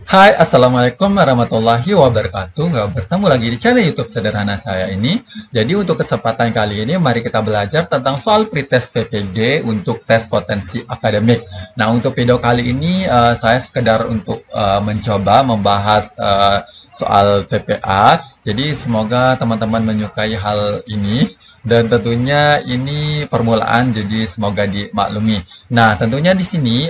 Hai, Assalamualaikum warahmatullahi wabarakatuh. Bertemu lagi di channel YouTube sederhana saya ini. Jadi untuk kesempatan kali ini, mari kita belajar tentang soal pretest PPG untuk tes potensi akademik. Nah, untuk video kali ini, saya sekedar untuk mencoba membahas soal PPA. Jadi semoga teman-teman menyukai hal ini. Dan tentunya ini permulaan, jadi semoga dimaklumi. Nah, tentunya di sini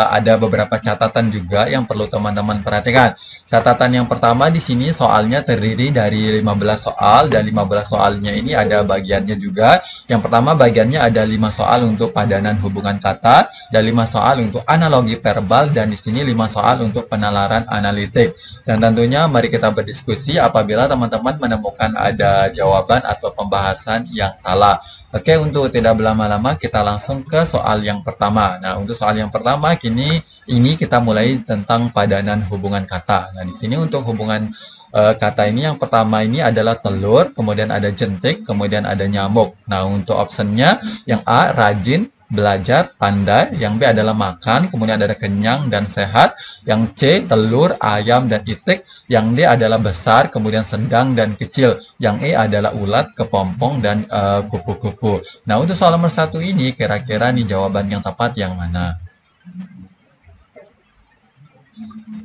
ada beberapa catatan juga yang perlu teman-teman perhatikan. Catatan yang pertama di sini soalnya terdiri dari 15 soal, dan 15 soalnya ini ada bagiannya juga. Yang pertama bagiannya ada 5 soal untuk padanan hubungan kata, dan 5 soal untuk analogi verbal, dan di sini 5 soal untuk penalaran analitik. Dan tentunya mari kita berdiskusi apabila teman-teman menemukan ada jawaban atau pembahasan yang salah. Oke, untuk tidak berlama-lama kita langsung ke soal yang pertama. Nah, untuk soal yang pertama ini kita mulai tentang padanan hubungan kata. Nah, di sini untuk hubungan kata ini yang pertama ini adalah telur, kemudian ada jentik, kemudian ada nyamuk. Nah, untuk optionnya yang A rajin, belajar, pandai, yang B adalah makan, kemudian ada kenyang dan sehat, yang C telur, ayam dan itik, yang D adalah besar, kemudian sedang dan kecil, yang E adalah ulat, kepompong dan kupu-kupu. Nah, untuk soal nomor satu ini kira-kira nih jawaban yang tepat yang mana?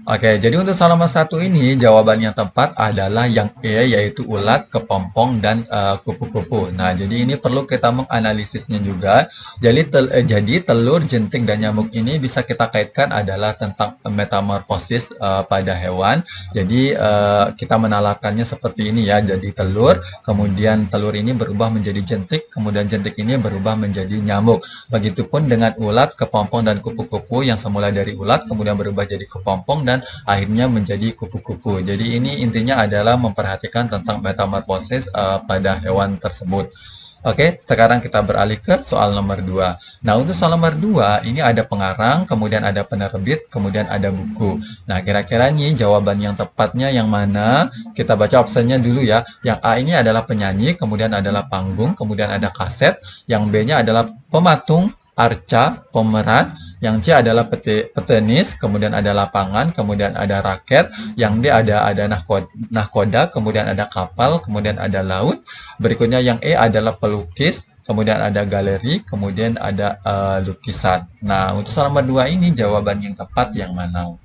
Oke, jadi untuk soal nomor satu ini jawaban yang tepat adalah yang E, yaitu ulat, kepompong, dan kupu-kupu. Nah, jadi ini perlu kita menganalisisnya juga. Jadi telur, jentik, dan nyamuk ini bisa kita kaitkan adalah tentang metamorfosis pada hewan. Jadi kita menalarkannya seperti ini ya. Jadi telur, kemudian telur ini berubah menjadi jentik, kemudian jentik ini berubah menjadi nyamuk. Begitupun dengan ulat, kepompong, dan kupu-kupu yang semula dari ulat kemudian berubah jadi kepompong dan akhirnya menjadi kupu-kupu. Jadi ini intinya adalah memperhatikan tentang metamorfosis pada hewan tersebut. Oke, sekarang kita beralih ke soal nomor 2. Nah, untuk soal nomor 2, ini ada pengarang, kemudian ada penerbit, kemudian ada buku. Nah, kira-kira nih jawaban yang tepatnya yang mana? Kita baca opsinya dulu ya. Yang A ini adalah penyanyi, kemudian adalah panggung, kemudian ada kaset. Yang B-nya adalah pematung, arca, pemeran. Yang C adalah petenis, kemudian ada lapangan, kemudian ada raket. Yang D ada nahkoda, kemudian ada kapal, kemudian ada laut. Berikutnya yang E adalah pelukis, kemudian ada galeri, kemudian ada lukisan. Nah, untuk soal nomor 2 ini jawaban yang tepat yang mana?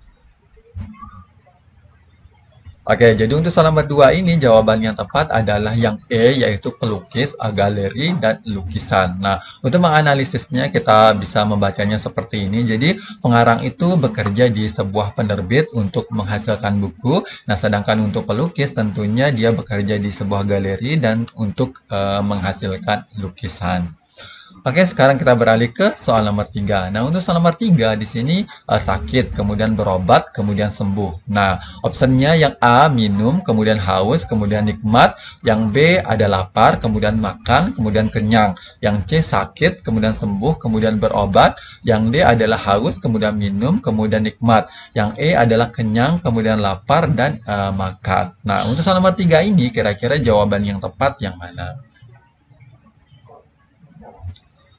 Oke, jadi untuk soal nomor 2 ini jawaban yang tepat adalah yang E, yaitu pelukis, galeri, dan lukisan. Nah, untuk menganalisisnya kita bisa membacanya seperti ini. Jadi, pengarang itu bekerja di sebuah penerbit untuk menghasilkan buku. Nah, sedangkan untuk pelukis tentunya dia bekerja di sebuah galeri dan untuk menghasilkan lukisan. Oke, sekarang kita beralih ke soal nomor 3. Nah, untuk soal nomor 3 di sini sakit, kemudian berobat, kemudian sembuh. Nah, opsinya yang A minum, kemudian haus, kemudian nikmat. Yang B ada lapar, kemudian makan, kemudian kenyang. Yang C sakit, kemudian sembuh, kemudian berobat. Yang D adalah haus, kemudian minum, kemudian nikmat. Yang E adalah kenyang, kemudian lapar, dan makan. Nah, untuk soal nomor 3 ini kira-kira jawaban yang tepat yang mana?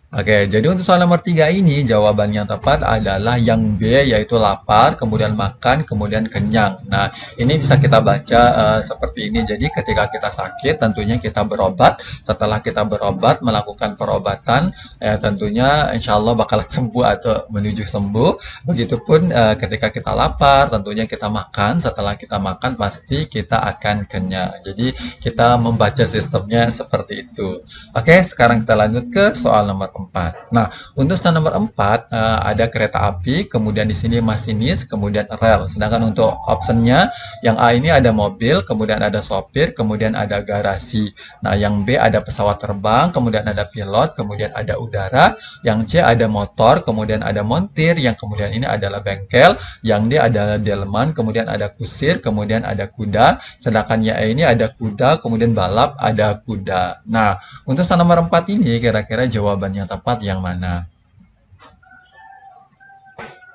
Oke, jadi untuk soal nomor 3 ini jawaban yang tepat adalah yang B, yaitu lapar, kemudian makan, kemudian kenyang. Nah, ini bisa kita baca seperti ini. Jadi ketika kita sakit tentunya kita berobat. Setelah kita berobat melakukan perobatan, tentunya insya Allah bakal sembuh atau menuju sembuh. Begitupun ketika kita lapar tentunya kita makan. Setelah kita makan pasti kita akan kenyang. Jadi kita membaca sistemnya seperti itu. Oke, sekarang kita lanjut ke soal nomor 4. Nah, untuk soal nomor 4 ada kereta api, kemudian di sini masinis, kemudian rel. Sedangkan untuk optionnya yang A ini ada mobil, kemudian ada sopir, kemudian ada garasi. Nah, yang B ada pesawat terbang, kemudian ada pilot, kemudian ada udara. Yang C ada motor, kemudian ada montir, yang kemudian ini adalah bengkel. Yang D adalah delman, kemudian ada kusir, kemudian ada kuda. Sedangkan yang E ini ada kuda, kemudian balap, ada kuda. Nah, untuk soal nomor 4 ini kira-kira jawaban yang tepat yang mana?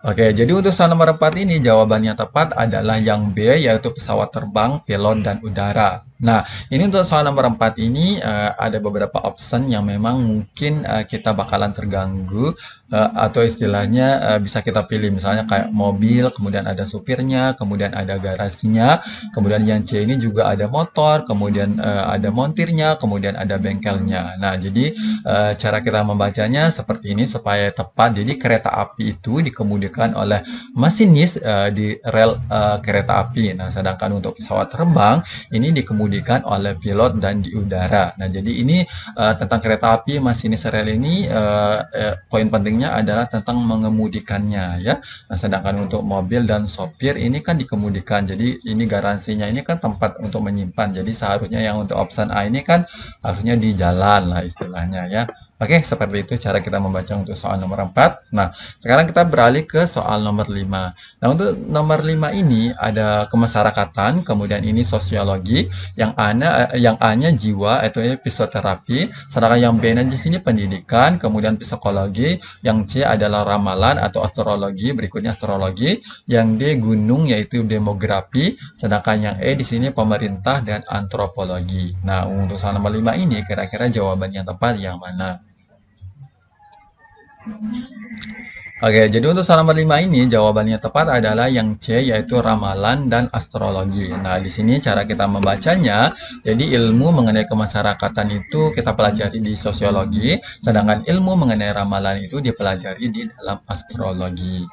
Oke, jadi untuk soal nomor 4 ini jawaban yang tepat adalah yang B, yaitu pesawat terbang, pilot, dan udara. Nah, ini untuk soal nomor 4 ini ada beberapa option yang memang mungkin kita bakalan terganggu atau istilahnya bisa kita pilih misalnya kayak mobil, kemudian ada supirnya, kemudian ada garasinya, kemudian yang C ini juga ada motor, kemudian ada montirnya, kemudian ada bengkelnya. Nah, jadi cara kita membacanya seperti ini supaya tepat. Jadi kereta api itu dikemudikan oleh masinis di rel kereta api. Nah, sedangkan untuk pesawat terbang ini dikemudikan oleh pilot dan di udara. Nah, jadi ini tentang kereta api masinis rel ini poin pentingnya adalah tentang mengemudikannya ya. Nah, sedangkan untuk mobil dan sopir ini kan dikemudikan. Jadi ini garansinya ini kan tempat untuk menyimpan. Jadi seharusnya yang untuk option A ini kan harusnya di jalan lah istilahnya ya. Oke, seperti itu cara kita membaca untuk soal nomor 4. Nah, sekarang kita beralih ke soal nomor 5. Nah, untuk nomor 5 ini ada kemasyarakatan, kemudian ini sosiologi, yang A-nya jiwa atau fisioterapi, sedangkan yang B-nya di sini pendidikan, kemudian psikologi, yang C adalah ramalan atau astrologi, berikutnya astrologi, yang D gunung yaitu demografi, sedangkan yang E di sini pemerintah dan antropologi. Nah, untuk soal nomor 5 ini kira-kira jawaban yang tepat yang mana? Oke, jadi untuk soal nomor 5 ini jawabannya tepat adalah yang C yaitu ramalan dan astrologi. Nah, di sini cara kita membacanya, jadi ilmu mengenai kemasyarakatan itu kita pelajari di sosiologi, sedangkan ilmu mengenai ramalan itu dipelajari di dalam astrologi.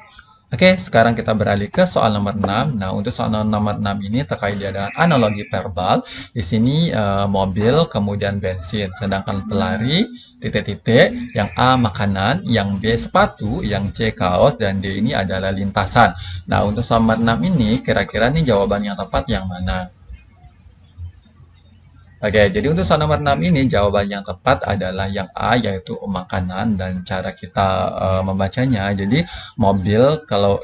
Oke, sekarang kita beralih ke soal nomor 6. Nah, untuk soal nomor 6 ini terkait dengan analogi verbal. Di sini mobil, kemudian bensin. Sedangkan pelari, titik-titik. Yang A, makanan. Yang B, sepatu. Yang C, kaos. Dan D ini adalah lintasan. Nah, untuk soal nomor 6 ini, kira-kira nih jawaban yang tepat yang mana? Oke, jadi untuk soal nomor 6 ini jawaban yang tepat adalah yang A yaitu makanan dan cara kita membacanya. Jadi mobil kalau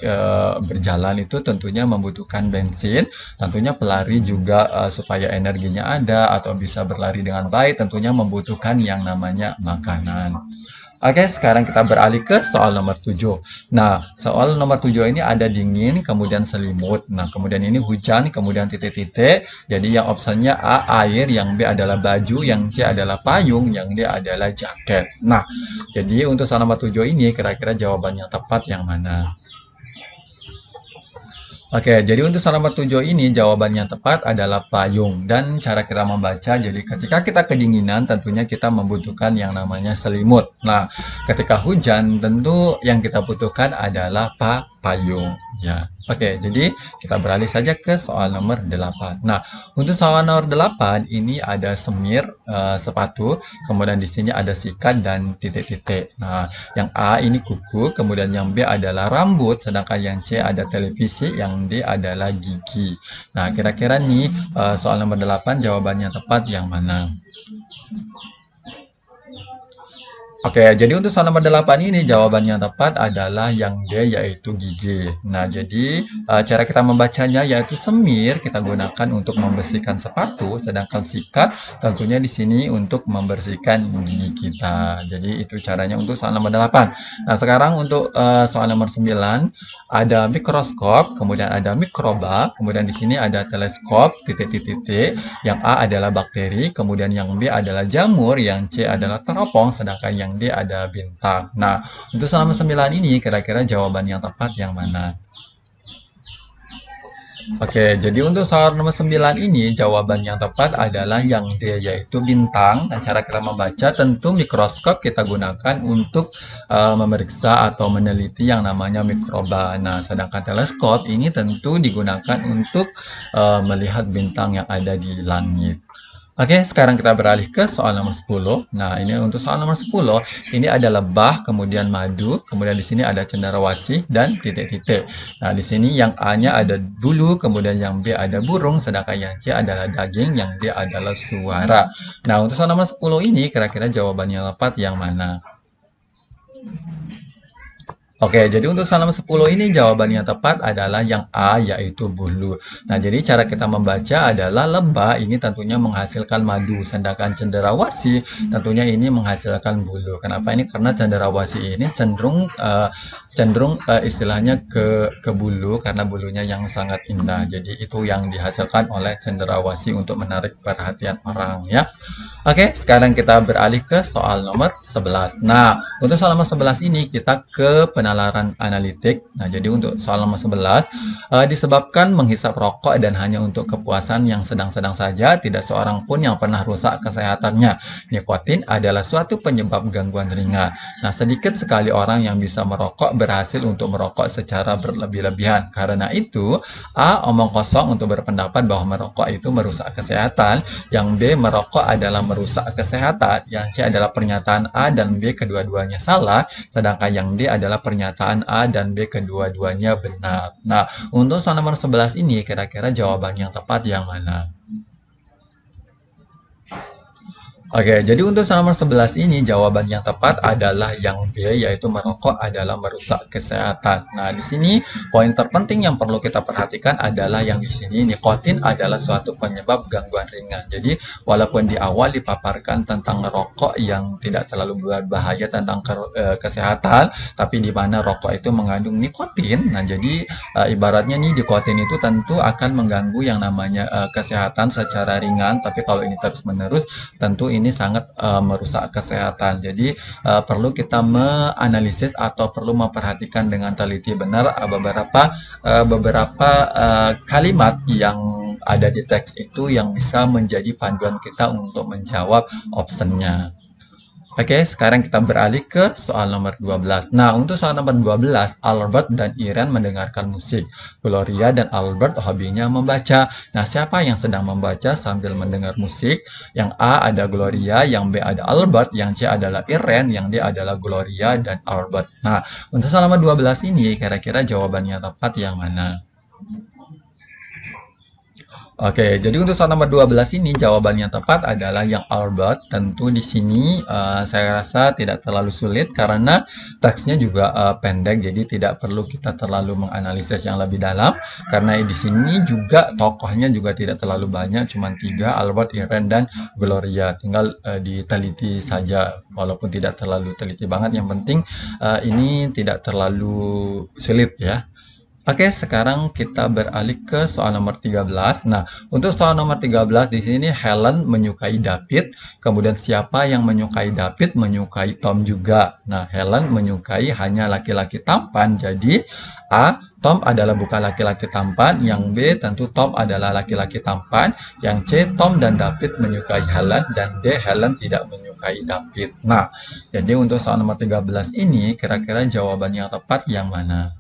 berjalan itu tentunya membutuhkan bensin, tentunya pelari juga supaya energinya ada atau bisa berlari dengan baik tentunya membutuhkan yang namanya makanan. Oke, sekarang kita beralih ke soal nomor 7. Nah, soal nomor 7 ini ada dingin, kemudian selimut. Nah, kemudian ini hujan, kemudian titik-titik. Jadi yang opsinya A, air, yang B adalah baju, yang C adalah payung, yang D adalah jaket. Nah, jadi untuk soal nomor 7 ini kira-kira jawaban yang tepat yang mana? Oke, jadi untuk soal nomor 7 ini jawaban yang tepat adalah payung. Dan cara kita membaca, jadi ketika kita kedinginan tentunya kita membutuhkan yang namanya selimut. Nah, ketika hujan tentu yang kita butuhkan adalah payung. Ya, oke, jadi kita beralih saja ke soal nomor 8. Nah, untuk soal nomor 8 ini ada semir, sepatu, kemudian di sini ada sikat dan titik-titik. Nah, yang A ini kuku, kemudian yang B adalah rambut, sedangkan yang C ada televisi, yang D adalah gigi. Nah, kira-kira nih soal nomor 8 jawabannya tepat yang mana? Oke, jadi untuk soal nomor 8 ini jawaban yang tepat adalah yang D yaitu gigi. Nah, jadi cara kita membacanya yaitu semir kita gunakan untuk membersihkan sepatu, sedangkan sikat tentunya di sini untuk membersihkan gigi kita. Jadi itu caranya untuk soal nomor 8. Nah, sekarang untuk soal nomor 9 ada mikroskop, kemudian ada mikroba, kemudian di sini ada teleskop, titik-titik. Yang A adalah bakteri, kemudian yang B adalah jamur, yang C adalah teropong, sedangkan yang D ada bintang. Nah, untuk selama 9 ini kira-kira jawaban yang tepat yang mana? Oke, jadi untuk soal nomor 9 ini jawaban yang tepat adalah yang D yaitu bintang. Dan cara kita membaca tentu mikroskop kita gunakan untuk memeriksa atau meneliti yang namanya mikroba. Nah, sedangkan teleskop ini tentu digunakan untuk melihat bintang yang ada di langit. Oke, sekarang kita beralih ke soal nomor 10. Nah, ini untuk soal nomor 10, ini ada lebah, kemudian madu, kemudian di sini ada cendrawasih dan titik-titik. Nah, di sini yang A-nya ada bulu, kemudian yang B ada burung, sedangkan yang C adalah daging, yang D adalah suara. Nah, untuk soal nomor 10 ini kira-kira jawabannya tepat yang mana? Oke, jadi untuk soal nomor 10 ini jawaban yang tepat adalah yang A, yaitu bulu. Nah, jadi cara kita membaca adalah lebah ini tentunya menghasilkan madu, sedangkan cendrawasih tentunya ini menghasilkan bulu. Kenapa ini? Karena cendrawasih ini cenderung istilahnya ke bulu karena bulunya yang sangat indah. Jadi itu yang dihasilkan oleh cendrawasih untuk menarik perhatian orang ya. Oke, sekarang kita beralih ke soal nomor 11. Nah, untuk soal nomor 11 ini kita ke penalaran analitik. Nah, jadi untuk soal nomor 11, disebabkan menghisap rokok dan hanya untuk kepuasan yang sedang-sedang saja, tidak seorang pun yang pernah rusak kesehatannya. Nikotin adalah suatu penyebab gangguan ringan. Nah, sedikit sekali orang yang bisa merokok berhasil untuk merokok secara berlebih-lebihan. Karena itu, A. Omong kosong untuk berpendapat bahwa merokok itu merusak kesehatan. Yang B. Merokok adalah merusak kesehatan. Yang C adalah pernyataan A dan B kedua-duanya salah, sedangkan yang D adalah pernyataan A dan B kedua-duanya benar. Nah, untuk soal nomor 11 ini kira-kira jawaban yang tepat yang mana? Oke, jadi untuk soal nomor 11 ini jawaban yang tepat adalah yang B, yaitu merokok adalah merusak kesehatan. Nah, di sini poin terpenting yang perlu kita perhatikan adalah yang di sini nikotin adalah suatu penyebab gangguan ringan. Jadi, walaupun di awal dipaparkan tentang rokok yang tidak terlalu berbahaya tentang kesehatan, tapi di mana rokok itu mengandung nikotin. Nah, jadi ibaratnya nih nikotin itu tentu akan mengganggu yang namanya kesehatan secara ringan, tapi kalau ini terus-menerus tentu ini sangat merusak kesehatan. Jadi perlu kita menganalisis atau perlu memperhatikan dengan teliti benar beberapa kalimat yang ada di teks itu yang bisa menjadi panduan kita untuk menjawab optionnya. Oke, sekarang kita beralih ke soal nomor 12. Nah, untuk soal nomor 12, Albert dan Iren mendengarkan musik. Gloria dan Albert hobinya membaca. Nah, siapa yang sedang membaca sambil mendengar musik? Yang A ada Gloria, yang B ada Albert, yang C adalah Iren, yang D adalah Gloria dan Albert. Nah, untuk soal nomor 12 ini, kira-kira jawabannya tepat yang mana? Oke, jadi untuk soal nomor 12 ini jawaban yang tepat adalah yang Albert. Tentu di sini saya rasa tidak terlalu sulit karena teksnya juga pendek, jadi tidak perlu kita terlalu menganalisis yang lebih dalam. Karena di sini juga tokohnya juga tidak terlalu banyak, cuma 3, Albert, Irene, dan Gloria. Tinggal diteliti saja, walaupun tidak terlalu teliti banget. Yang penting ini tidak terlalu sulit ya. Oke, sekarang kita beralih ke soal nomor 13. Nah, untuk soal nomor 13 di sini Helen menyukai David, kemudian siapa yang menyukai David menyukai Tom juga. Nah, Helen menyukai hanya laki-laki tampan. Jadi, A. Tom adalah bukan laki-laki tampan. Yang B. Tentu Tom adalah laki-laki tampan. Yang C. Tom dan David menyukai Helen. Dan D. Helen tidak menyukai David. Nah, jadi untuk soal nomor 13 ini, kira-kira jawaban yang tepat yang mana?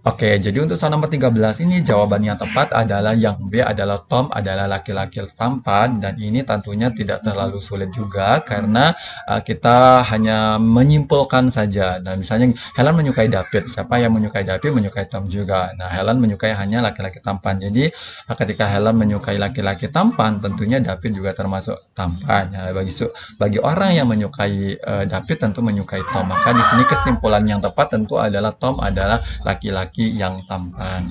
Oke, jadi untuk soal nomor 13 ini jawaban yang tepat adalah yang B adalah Tom adalah laki-laki tampan dan ini tentunya tidak terlalu sulit juga karena kita hanya menyimpulkan saja. Nah, misalnya Helen menyukai David, siapa yang menyukai David menyukai Tom juga. Nah, Helen menyukai hanya laki-laki tampan. Jadi ketika Helen menyukai laki-laki tampan, tentunya David juga termasuk tampan. Nah, bagi orang yang menyukai David tentu menyukai Tom. Maka di sini kesimpulan yang tepat tentu adalah Tom adalah laki-laki yang tampan.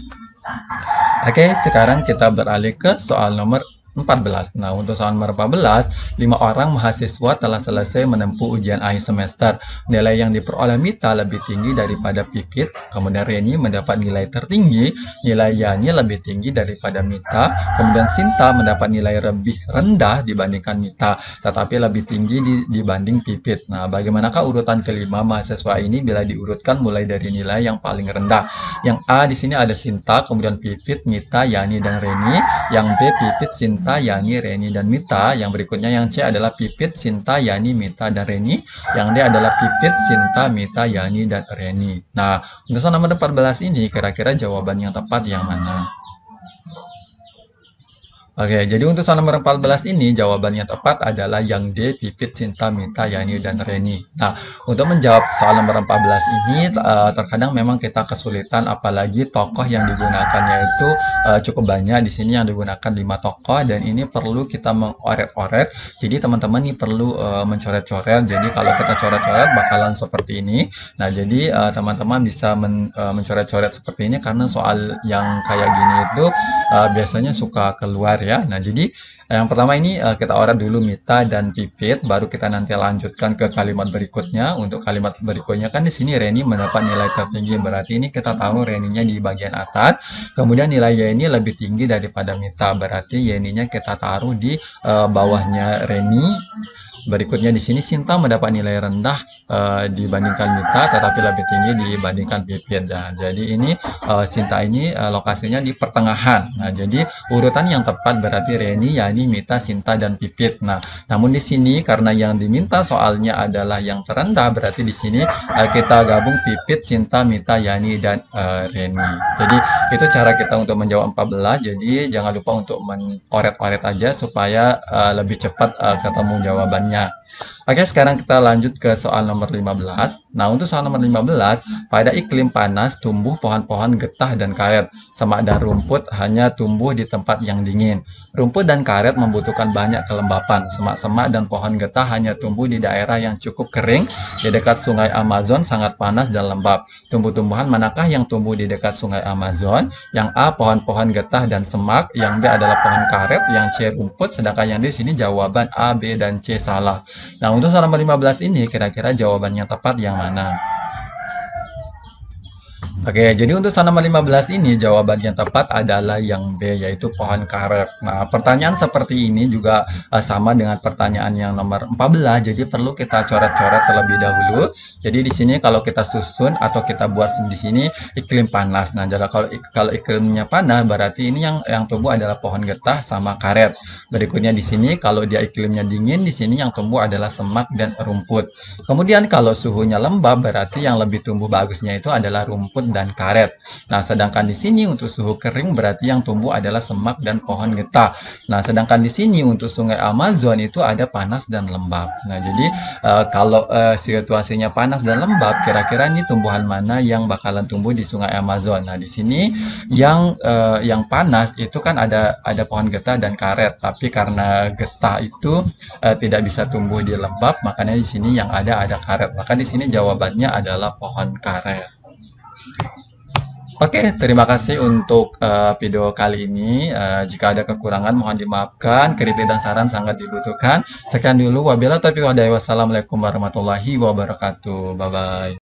Oke, sekarang kita beralih ke soal nomor 14. Nah, untuk soal nomor 14, 5 orang mahasiswa telah selesai menempuh ujian akhir semester. Nilai yang diperoleh Mita lebih tinggi daripada Pipit, kemudian Reni mendapat nilai tertinggi, nilai Yani lebih tinggi daripada Mita, kemudian Sinta mendapat nilai lebih rendah dibandingkan Mita, tetapi lebih tinggi dibanding Pipit. Nah, bagaimanakah urutan kelima mahasiswa ini bila diurutkan mulai dari nilai yang paling rendah? Yang A di sini ada Sinta, kemudian Pipit, Mita, Yani, dan Reni. Yang B Pipit, Sinta, Yani, Reni, dan Mita. Yang berikutnya yang C adalah Pipit, Sinta, Yani, Mita, dan Reni. Yang D adalah Pipit, Sinta, Mita, Yani, dan Reni. Nah, untuk soal nomor 14 ini kira-kira jawaban yang tepat yang mana? Oke, jadi untuk soal nomor 14 ini jawabannya tepat adalah yang D, Pipit, Sinta, Mita, Yani, dan Reni. Nah, untuk menjawab soal nomor 14 ini terkadang memang kita kesulitan apalagi tokoh yang digunakannya itu cukup banyak. Di sini yang digunakan 5 tokoh dan ini perlu kita mengoret-oret. Jadi teman-teman ini perlu mencoret-coret. Jadi kalau kita coret-coret bakalan seperti ini. Nah, jadi teman-teman bisa mencoret-coret seperti ini karena soal yang kayak gini itu biasanya suka keluar ya. Nah, jadi yang pertama ini kita oret dulu Mita dan Pipit, baru kita nanti lanjutkan ke kalimat berikutnya. Untuk kalimat berikutnya kan di sini Reni mendapat nilai tertinggi, berarti ini kita tahu Reninya di bagian atas. Kemudian nilai Yeni lebih tinggi daripada Mita, berarti Yeninya kita taruh di bawahnya Reni. Berikutnya di sini Sinta mendapat nilai rendah dibandingkan Mita, tetapi lebih tinggi dibandingkan Pipit. Nah, jadi ini Sinta ini lokasinya di pertengahan. Nah, jadi urutan yang tepat berarti Reni, Yani, Mita, Sinta, dan Pipit. Nah, namun di sini karena yang diminta soalnya adalah yang terendah, berarti di sini kita gabung Pipit, Sinta, Mita, Yani, dan Reni. Jadi itu cara kita untuk menjawab 14. Jadi jangan lupa untuk mengoret-oret aja supaya lebih cepat ketemu jawabannya. Oke, sekarang kita lanjut ke soal nomor 15. Nah, untuk soal nomor 15, pada iklim panas tumbuh pohon-pohon getah dan karet. Semak dan rumput hanya tumbuh di tempat yang dingin. Rumput dan karet membutuhkan banyak kelembapan. Semak-semak dan pohon getah hanya tumbuh di daerah yang cukup kering. Di dekat sungai Amazon sangat panas dan lembab. Tumbuh-tumbuhan manakah yang tumbuh di dekat sungai Amazon? Yang A, pohon-pohon getah dan semak. Yang B adalah pohon karet. Yang C, rumput. Sedangkan yang di sini jawaban A, B, dan C salah. Nah, untuk soal nomor 15 ini kira-kira jawabannya tepat yang mana? Oke, jadi untuk soal nomor 15 ini jawabannya tepat adalah yang B, yaitu pohon karet. Nah, pertanyaan seperti ini juga sama dengan pertanyaan yang nomor 14, jadi perlu kita coret-coret terlebih dahulu. Jadi di sini kalau kita susun atau kita buat di sini iklim panas. Nah, jadi kalau iklimnya panas berarti ini yang tumbuh adalah pohon getah sama karet. Berikutnya di sini kalau dia iklimnya dingin, di sini yang tumbuh adalah semak dan rumput. Kemudian kalau suhunya lembab berarti yang lebih tumbuh bagusnya itu adalah rumput dan karet. Nah, sedangkan di sini untuk suhu kering berarti yang tumbuh adalah semak dan pohon getah. Nah, sedangkan di sini untuk sungai Amazon itu ada panas dan lembab. Nah, jadi kalau situasinya panas dan lembab, kira-kira ini tumbuhan mana yang bakalan tumbuh di sungai Amazon? Nah, di sini yang panas itu kan ada pohon getah dan karet, tapi karena getah itu tidak bisa tumbuh di lembab, makanya di sini yang ada karet. Maka di sini jawabannya adalah pohon karet. Oke, terima kasih untuk video kali ini. Jika ada kekurangan mohon dimaafkan. Kritik dan saran sangat dibutuhkan. Sekian dulu. Wabillahi taufiq wal hidayah. Wassalamualaikum warahmatullahi wabarakatuh. Bye bye.